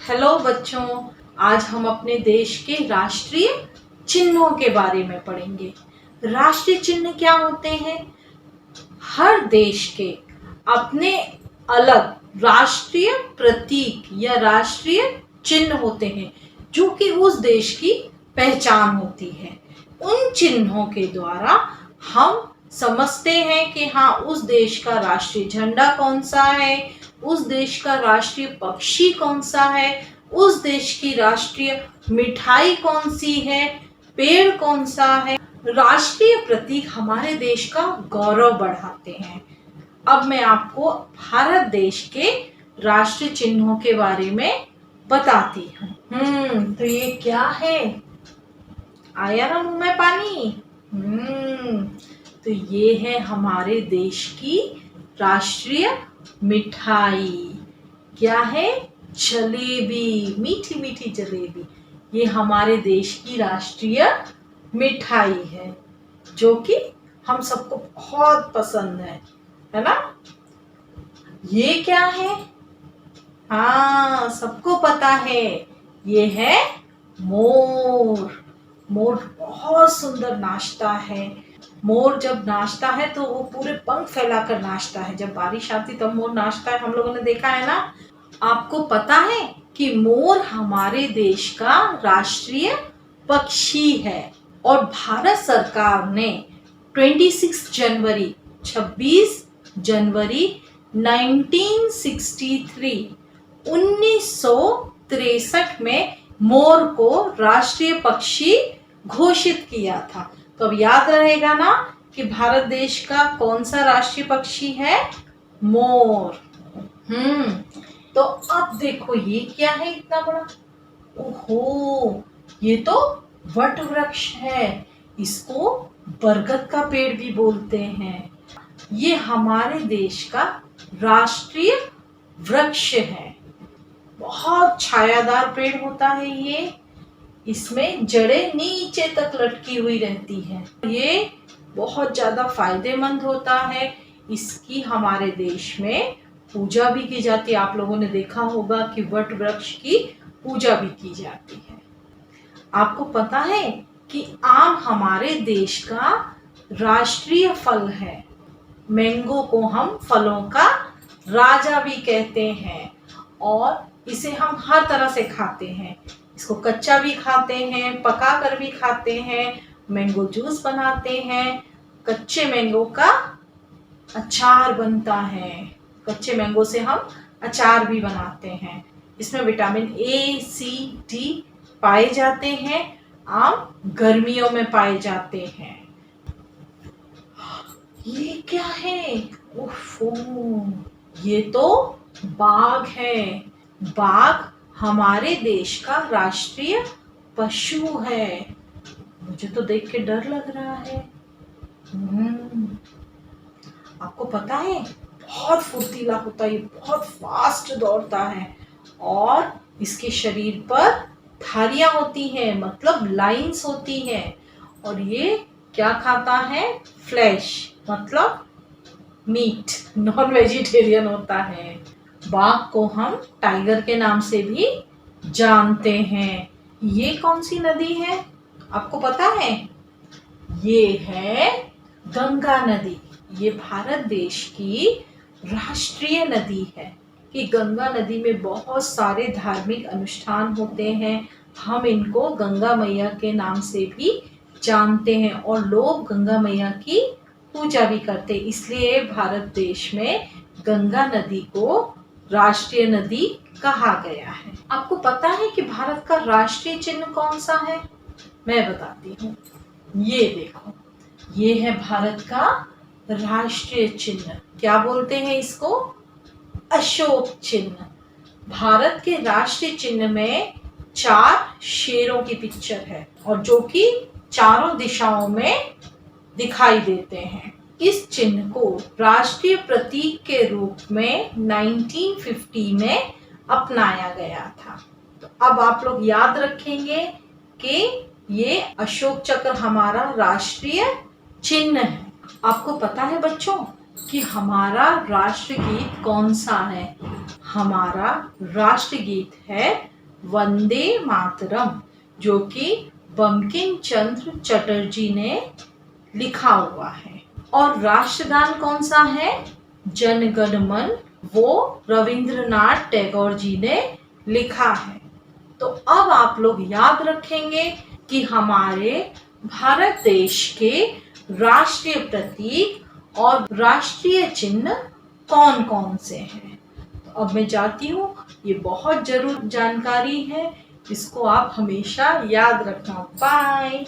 Hello बच्चों, आज हम अपने देश के राष्ट्रीय चिन्हों के बारे में पढ़ेंगे। राष्ट्रीय चिन्ह क्या होते हैं? हर देश के अपने अलग राष्ट्रीय प्रतीक या राष्ट्रीय चिन्ह होते हैं जो कि उस देश की पहचान होती है। उन चिन्हों के द्वारा हम समझते हैं कि हाँ, उस देश का राष्ट्रीय झंडा कौन सा है, उस देश का राष्ट्रीय पक्षी कौन सा है, उस देश की राष्ट्रीय मिठाई कौन सी है, पेड़ कौन सा है। राष्ट्रीय प्रतीक हमारे देश का गौरव बढ़ाते हैं। अब मैं आपको भारत देश के राष्ट्रीय चिन्हों के बारे में बताती हूँ। तो ये क्या है? आया ना मुंह में पानी? तो ये है हमारे देश की राष्ट्रीय मिठाई। क्या है? जलेबी, मीठी मीठी जलेबी। ये हमारे देश की राष्ट्रीय मिठाई है जो कि हम सबको बहुत पसंद है ना? ये क्या है? हाँ, सबको पता है, ये है मोर। मोर बहुत सुंदर नाचता है। मोर जब नाचता है तो वो पूरे पंख फैलाकर नाचता है। जब बारिश आती तब मोर नाचता है, हम लोगों ने देखा है ना। आपको पता है कि मोर हमारे देश का राष्ट्रीय पक्षी है और भारत सरकार ने 26 जनवरी 1963 में मोर को राष्ट्रीय पक्षी घोषित किया था। तो अब याद रहेगा ना कि भारत देश का कौन सा राष्ट्रीय पक्षी है? मोर। तो अब देखो ये क्या है इतना बड़ा? ओहो, ये तो वट वृक्ष है। इसको बरगद का पेड़ भी बोलते हैं। ये हमारे देश का राष्ट्रीय वृक्ष है। बहुत छायादार पेड़ होता है ये। इसमें जड़ें नीचे तक लटकी हुई रहती हैं। ये बहुत ज्यादा फायदेमंद होता है। इसकी हमारे देश में पूजा भी की जाती है। आप लोगों ने देखा होगा कि वट वृक्ष की पूजा भी की जाती है। आपको पता है कि आम हमारे देश का राष्ट्रीय फल है। मैंगो को हम फलों का राजा भी कहते हैं और इसे हम हर तरह से खाते हैं। इसको कच्चा भी खाते हैं, पका कर भी खाते हैं, मैंगो जूस बनाते हैं, कच्चे मैंगो का अचार बनता है। कच्चे मैंगो से हम अचार भी बनाते हैं। इसमें विटामिन ए, सी, डी पाए जाते हैं। आम गर्मियों में पाए जाते हैं। ये क्या है? ओफो, ये तो बाघ है। बाघ हमारे देश का राष्ट्रीय पशु है। मुझे तो देख के डर लग रहा है। आपको पता है बहुत फुर्तीला होता है, बहुत फास्ट दौड़ता है और इसके शरीर पर धारियां होती हैं, मतलब लाइंस होती हैं। और ये क्या खाता है? फ्लैश, मतलब मीट, नॉन वेजिटेरियन होता है। बाघ को हम टाइगर के नाम से भी जानते हैं। ये कौन सी नदी है? आपको पता है? ये है गंगा नदी। ये भारत देश की राष्ट्रीय नदी है कि गंगा नदी में बहुत सारे धार्मिक अनुष्ठान होते हैं। हम इनको गंगा मैया के नाम से भी जानते हैं और लोग गंगा मैया की पूजा भी करते हैं। इसलिए भारत देश में गंगा नदी को राष्ट्रीय नदी कहा गया है। आपको पता है कि भारत का राष्ट्रीय चिन्ह कौन सा है? मैं बताती हूँ। ये देखो, ये है भारत का राष्ट्रीय चिन्ह। क्या बोलते हैं इसको? अशोक चिन्ह। भारत के राष्ट्रीय चिन्ह में 4 शेरों की पिक्चर है और जो कि चारों दिशाओं में दिखाई देते हैं। इस चिन्ह को राष्ट्रीय प्रतीक के रूप में 1950 में अपनाया गया था। तो अब आप लोग याद रखेंगे कि ये अशोक चक्र हमारा राष्ट्रीय चिन्ह है। आपको पता है बच्चों कि हमारा राष्ट्रगीत कौन सा है? हमारा राष्ट्रगीत है वंदे मातरम, जो कि बंकिम चंद्र चटर्जी ने लिखा हुआ है। और राष्ट्रगान कौन सा है? जन गण मन, वो रविंद्रनाथ टैगोर जी ने लिखा है। तो अब आप लोग याद रखेंगे कि हमारे भारत देश के राष्ट्रीय प्रतीक और राष्ट्रीय चिन्ह कौन कौन से हैं। तो अब मैं जाती हूँ, ये बहुत जरूर जानकारी है, इसको आप हमेशा याद रखना। बाय।